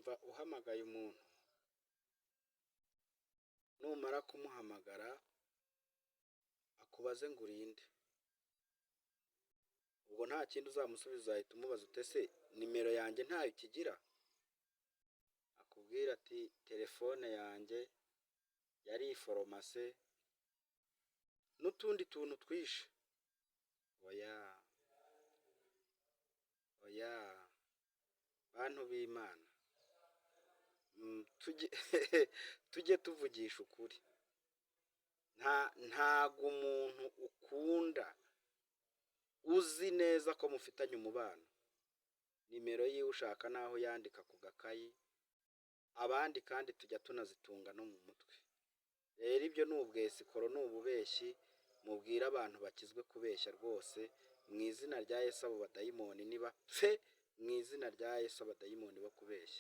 umva uhamagaye umuntu numara kumuhamagara akubaze ngo urinde, ubwo nta kindi uzamusubiza, uzahita umubaza utese nimero yanjye ntayo kigira, akubwira ati telefone yanjye yari foromase n'utundi tuntu twishe. Oya bantu b'Imana, tujye tuvugisha ukuri. Ntago umuntu ukunda uzi neza ko mufitanye umubano nimero yiwe ushaka naho yandika ku gakayi, abandi kandi tujya tunazitunga no mu mutwe. Rero ibyo ni ubwesikoro, ni ububeshyi, mubwira abantu bakizwe kubeshya rwose. Mu izina rya Yesu abo badayimoni niba mu izina rya Yesu abadayimoni bo kubeshya.